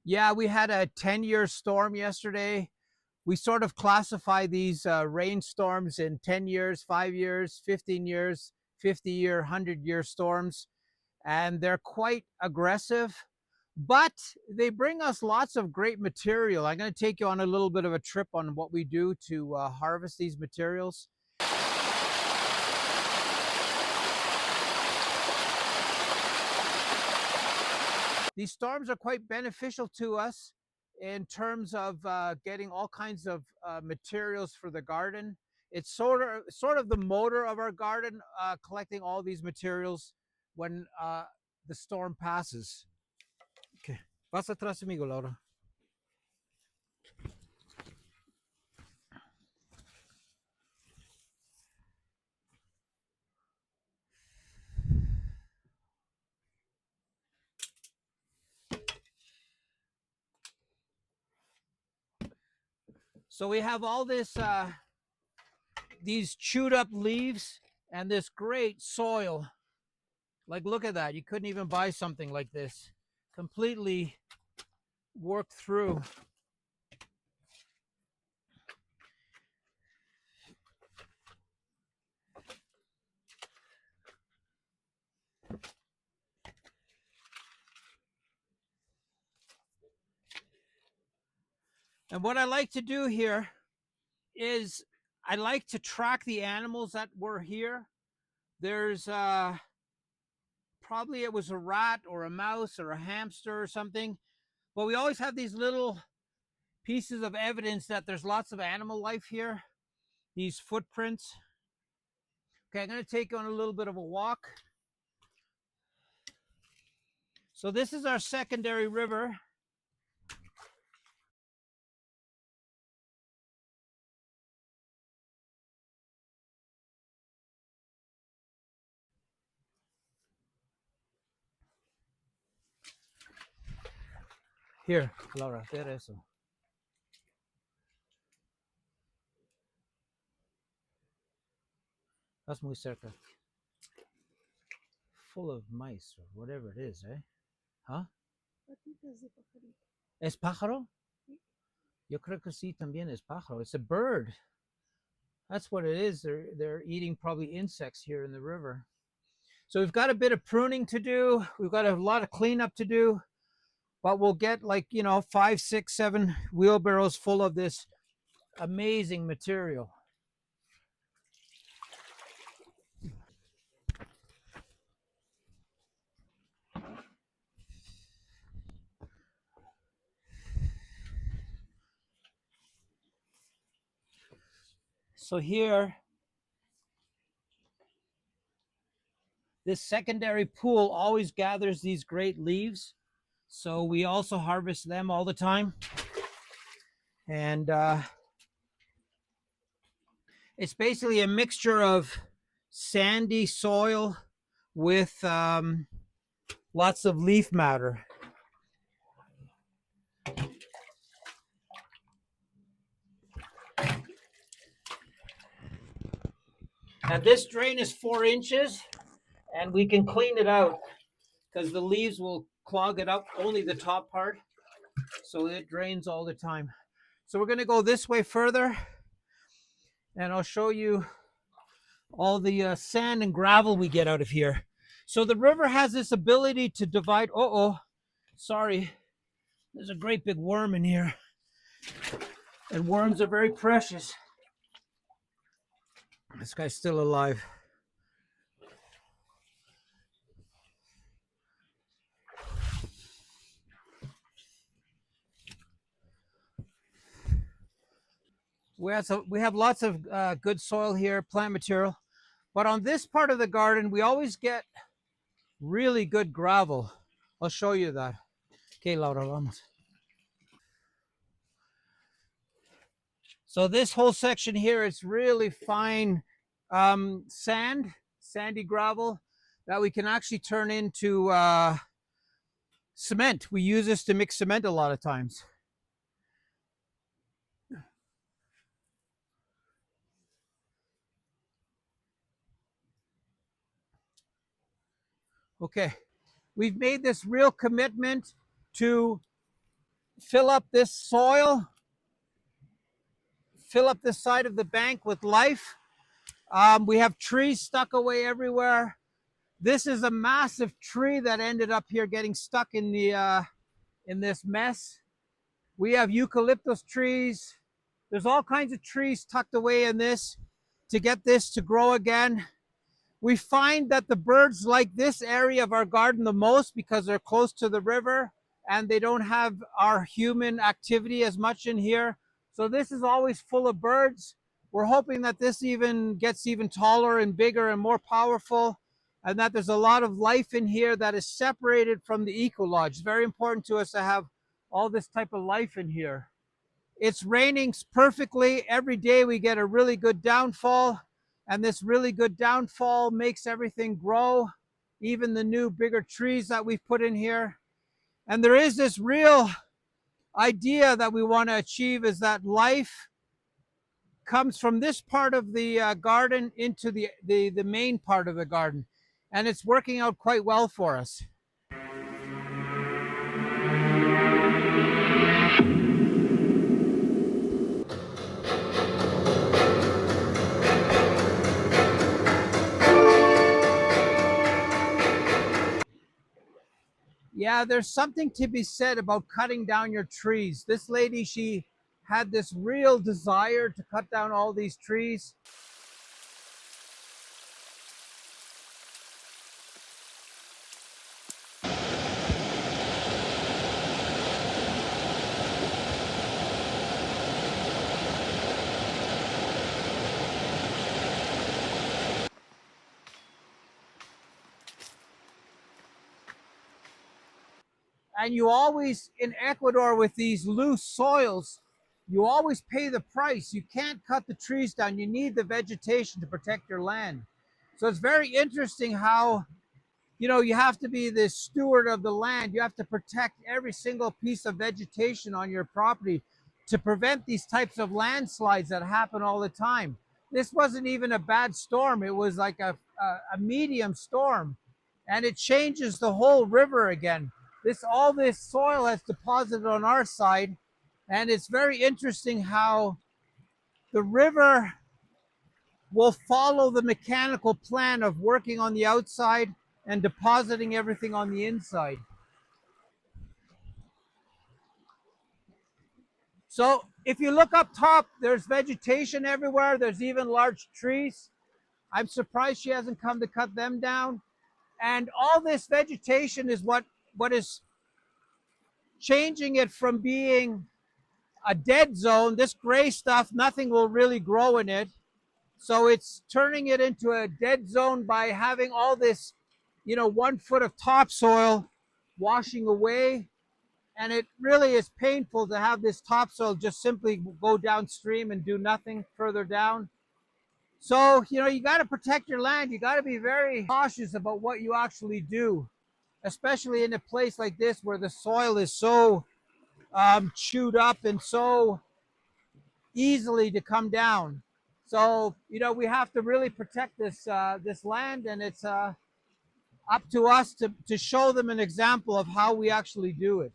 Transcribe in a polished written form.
Yeah, we had a 10-year storm yesterday. We sort of classify these rainstorms in 10 years, 5 years, 15 years, 50-year, 100-year storms, and they're quite aggressive, but they bring us lots of great material. I'm going to take you on a little bit of a trip on what we do to harvest these materials. These storms are quite beneficial to us in terms of getting all kinds of materials for the garden. It's sort of the motor of our garden, collecting all these materials when the storm passes. Okay, vas atrás amigo, Laura. So we have all these chewed up leaves and this great soil. Like, look at that. You couldn't even buy something like this. Completely worked through. And what I like to do here is I like to track the animals that were here. There's probably it was a rat or a mouse or a hamster or something, but we always have these little pieces of evidence that there's lots of animal life here, these footprints. Okay, I'm going to take you on a little bit of a walk. So this is our secondary river. Here, Laura, ver eso. That's muy cerca. Full of mice or whatever it is, eh? Huh? ¿Es pájaro? Yo creo que sí también es pájaro. It's a bird. That's what it is. They're eating probably insects here in the river. So we've got a bit of pruning to do. We've got a lot of cleanup to do, but we'll get 5, 6, 7 wheelbarrows full of this amazing material. So here, this secondary pool always gathers these great leaves. So we also harvest them all the time. And it's basically a mixture of sandy soil with lots of leaf matter. And this drain is 4 inches, and we can clean it out because the leaves will clog it up, only the top part. So it drains all the time. So we're going to go this way further, and I'll show you all the sand and gravel we get out of here. So the river has this ability to divide. Sorry. There's a great big worm in here. And worms are very precious. This guy's still alive. We have lots of good soil here, plant material. But on this part of the garden, we always get really good gravel. I'll show you that. Okay, Laura, vamos. So this whole section here is really fine sandy gravel that we can actually turn into cement. We use this to mix cement a lot of times. Okay, we've made this real commitment to fill up this soil, fill up this side of the bank with life. We have trees stuck away everywhere. This is a massive tree that ended up here getting stuck in this mess. We have eucalyptus trees. There's all kinds of trees tucked away in this to get this to grow again. We find that the birds like this area of our garden the most because they're close to the river and they don't have our human activity as much in here. So this is always full of birds. We're hoping that this even gets even taller and bigger and more powerful, and that there's a lot of life in here that is separated from the Ecolodge. It's very important to us to have all this type of life in here. It's raining perfectly. Every day we get a really good downfall, and this really good downfall makes everything grow, even the new bigger trees that we've put in here. And there is this real idea that we want to achieve, is that life comes from this part of the garden into the main part of the garden. And it's working out quite well for us. Yeah, there's something to be said about cutting down your trees. This lady, she had this real desire to cut down all these trees. And you always, in Ecuador with these loose soils, you always pay the price. You can't cut the trees down. You need the vegetation to protect your land. So it's very interesting how, you have to be the steward of the land. You have to protect every single piece of vegetation on your property to prevent these types of landslides that happen all the time. This wasn't even a bad storm. It was like a medium storm, and it changes the whole river again. All this soil has deposited on our side, and it's very interesting how the river will follow the mechanical plan of working on the outside and depositing everything on the inside. So if you look up top, there's vegetation everywhere. There's even large trees. I'm surprised she hasn't come to cut them down. And all this vegetation is what is changing it from being a dead zone. This gray stuff, nothing will really grow in it. So it's turning it into a dead zone by having all this, 1 foot of topsoil washing away. And it really is painful to have this topsoil just simply go downstream and do nothing further down. So, you got to protect your land. You got to be very cautious about what you actually do, especially in a place like this where the soil is so chewed up and so easily to come down. So, we have to really protect this land, and it's up to us to show them an example of how we actually do it.